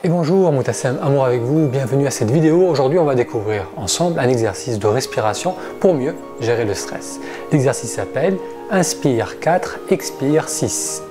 Et bonjour, Moutassem Amour avec vous, bienvenue à cette vidéo. Aujourd'hui on va découvrir ensemble un exercice de respiration pour mieux gérer le stress. L'exercice s'appelle Inspire 4, Expire 6.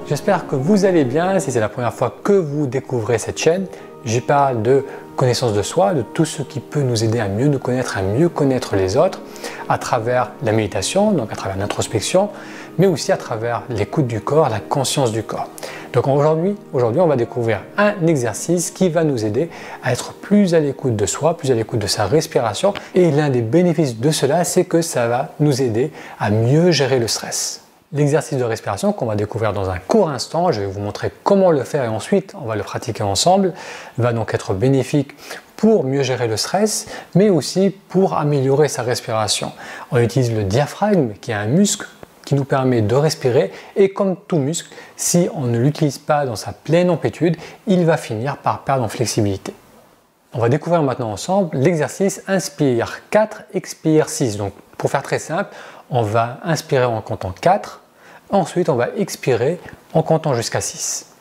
J'espère que vous allez bien. Si c'est la première fois que vous découvrez cette chaîne, j'y parle de connaissance de soi, de tout ce qui peut nous aider à mieux nous connaître, à mieux connaître les autres, à travers la méditation, donc à travers l'introspection, mais aussi à travers l'écoute du corps, la conscience du corps. Donc aujourd'hui, on va découvrir un exercice qui va nous aider à être plus à l'écoute de soi, plus à l'écoute de sa respiration. Et l'un des bénéfices de cela, c'est que ça va nous aider à mieux gérer le stress. L'exercice de respiration qu'on va découvrir dans un court instant, je vais vous montrer comment le faire et ensuite on va le pratiquer ensemble, va donc être bénéfique pour mieux gérer le stress, mais aussi pour améliorer sa respiration. On utilise le diaphragme qui est un muscle qui nous permet de respirer et comme tout muscle, si on ne l'utilise pas dans sa pleine amplitude, il va finir par perdre en flexibilité. On va découvrir maintenant ensemble l'exercice Inspire 4, Expire 6. Donc pour faire très simple, on va inspirer en comptant 4, ensuite on va expirer en comptant jusqu'à 6.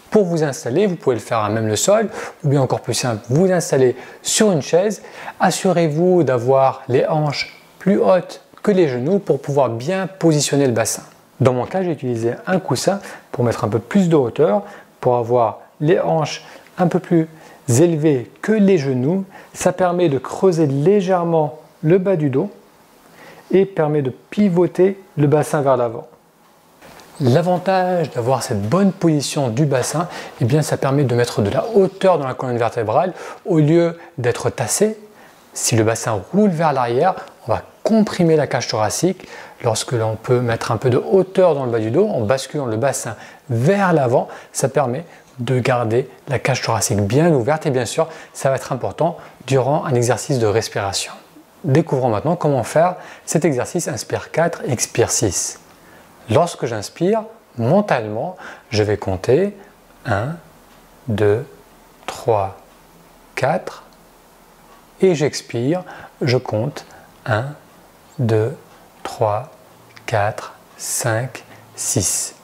Pour vous installer, vous pouvez le faire à même le sol, ou bien encore plus simple, vous installer sur une chaise. Assurez-vous d'avoir les hanches plus hautes que les genoux pour pouvoir bien positionner le bassin. Dans mon cas, j'ai utilisé un coussin pour mettre un peu plus de hauteur, pour avoir les hanches un peu plus élevées que les genoux. Ça permet de creuser légèrement le bas du dos et permet de pivoter le bassin vers l'avant. L'avantage d'avoir cette bonne position du bassin, eh bien, ça permet de mettre de la hauteur dans la colonne vertébrale au lieu d'être tassé. Si le bassin roule vers l'arrière, on va comprimer la cage thoracique. Lorsque l'on peut mettre un peu de hauteur dans le bas du dos, en basculant le bassin vers l'avant, ça permet de garder la cage thoracique bien ouverte et bien sûr, ça va être important durant un exercice de respiration. Découvrons maintenant comment faire cet exercice Inspire 4, Expire 6. Lorsque j'inspire, mentalement, je vais compter 1, 2, 3, 4 et j'expire, je compte 1, 2, 3, 4, 5, 6.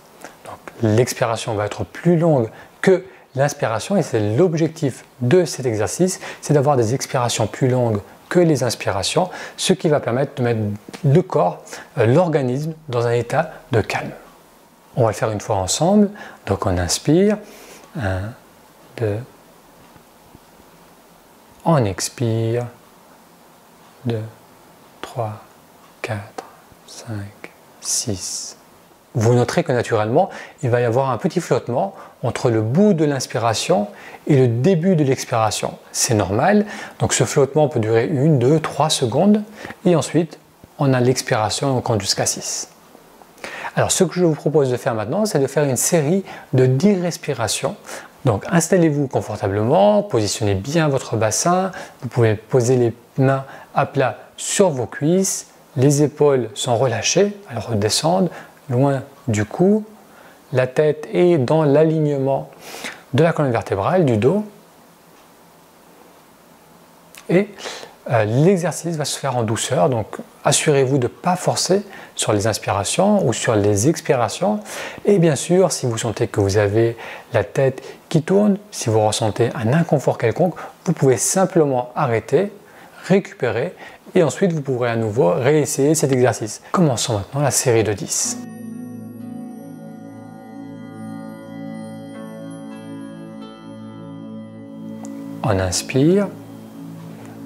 Donc l'expiration va être plus longue que l'inspiration et c'est l'objectif de cet exercice, c'est d'avoir des expirations plus longues que les inspirations, ce qui va permettre de mettre le corps, l'organisme dans un état de calme. On va le faire une fois ensemble, donc on inspire, 1, 2, on expire, 2, 3, 4, 5, 6. Vous noterez que naturellement, il va y avoir un petit flottement entre le bout de l'inspiration et le début de l'expiration. C'est normal, donc ce flottement peut durer 1, 2, 3 secondes et ensuite on a l'expiration et on compte jusqu'à 6. Alors ce que je vous propose de faire maintenant, c'est de faire une série de 10 respirations. Donc installez-vous confortablement, positionnez bien votre bassin, vous pouvez poser les mains à plat sur vos cuisses, les épaules sont relâchées, elles redescendent loin du cou, la tête est dans l'alignement de la colonne vertébrale, du dos. Et l'exercice va se faire en douceur, donc assurez-vous de ne pas forcer sur les inspirations ou sur les expirations. Et bien sûr, si vous sentez que vous avez la tête qui tourne, si vous ressentez un inconfort quelconque, vous pouvez simplement arrêter, récupérer et ensuite vous pourrez à nouveau réessayer cet exercice. Commençons maintenant la série de 10. On inspire,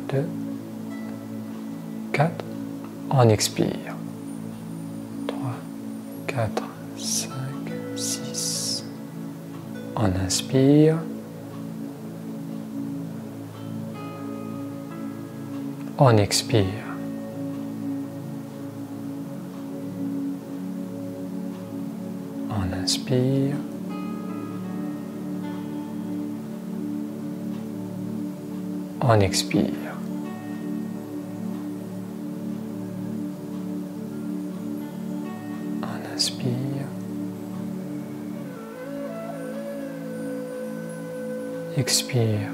2, 4, on expire, 3, 4, 5, 6, on inspire, on expire, on inspire, on expire. On inspire. Expire.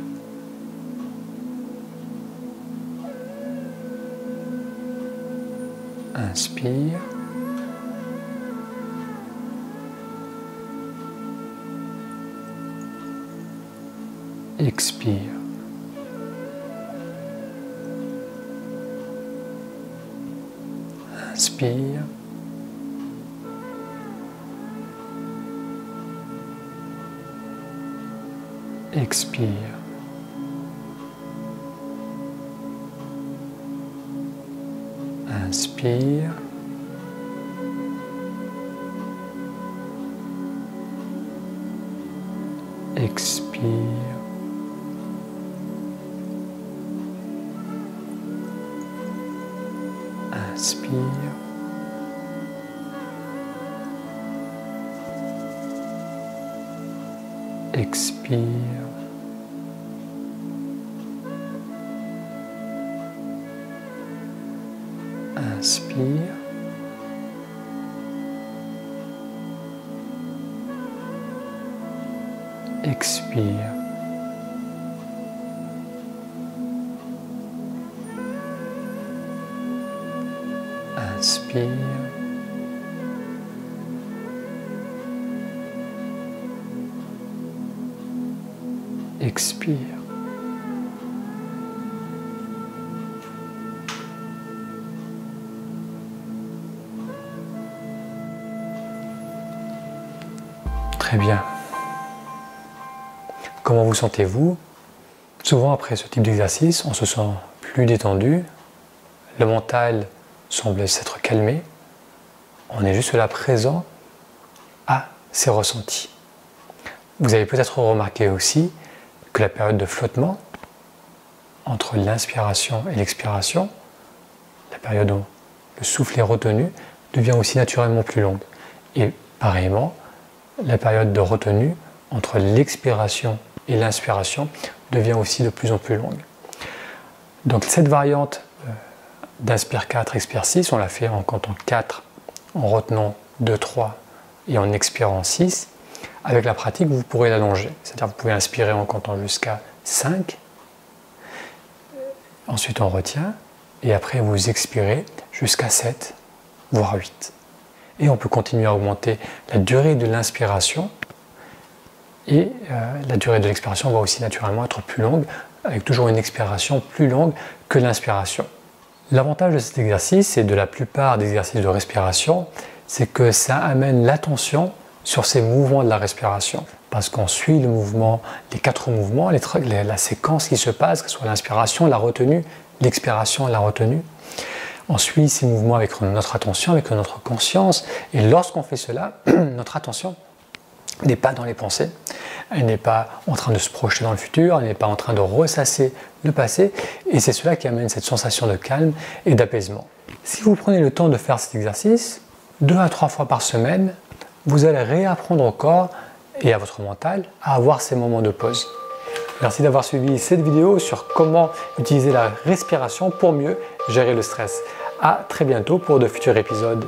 Inspire. expire. Inspire. Expire. Inspire. Expire. Inspire. Expire. Inspire. Expire. Inspire. Expire. Très bien. Comment vous sentez-vous? Souvent après ce type d'exercice, on se sent plus détendu, le mental semble s'être calmé, on est juste là présent à ces ressentis. Vous avez peut-être remarqué aussi que la période de flottement entre l'inspiration et l'expiration, la période où le souffle est retenu, devient aussi naturellement plus longue. Et pareillement, la période de retenue entre l'expiration et l'inspiration devient aussi de plus en plus longue. Donc cette variante d'inspire 4, expire 6, on l'a fait en comptant 4, en retenant 2, 3 et en expirant 6. Avec la pratique, vous pourrez l'allonger. C'est-à-dire que vous pouvez inspirer en comptant jusqu'à 5, ensuite on retient, et après vous expirez jusqu'à 7, voire 8. Et on peut continuer à augmenter la durée de l'inspiration, et la durée de l'expiration va aussi naturellement être plus longue, avec toujours une expiration plus longue que l'inspiration. L'avantage de cet exercice et de la plupart des exercices de respiration, c'est que ça amène l'attention sur ces mouvements de la respiration. Parce qu'on suit le mouvement, les 4 mouvements, la séquence qui se passe, que ce soit l'inspiration, la retenue, l'expiration, la retenue. On suit ces mouvements avec notre attention, avec notre conscience. Et lorsqu'on fait cela, notre attention n'est pas dans les pensées, elle n'est pas en train de se projeter dans le futur, elle n'est pas en train de ressasser le passé, et c'est cela qui amène cette sensation de calme et d'apaisement. Si vous prenez le temps de faire cet exercice, 2 à 3 fois par semaine, vous allez réapprendre au corps et à votre mental à avoir ces moments de pause. Merci d'avoir suivi cette vidéo sur comment utiliser la respiration pour mieux gérer le stress. À très bientôt pour de futurs épisodes.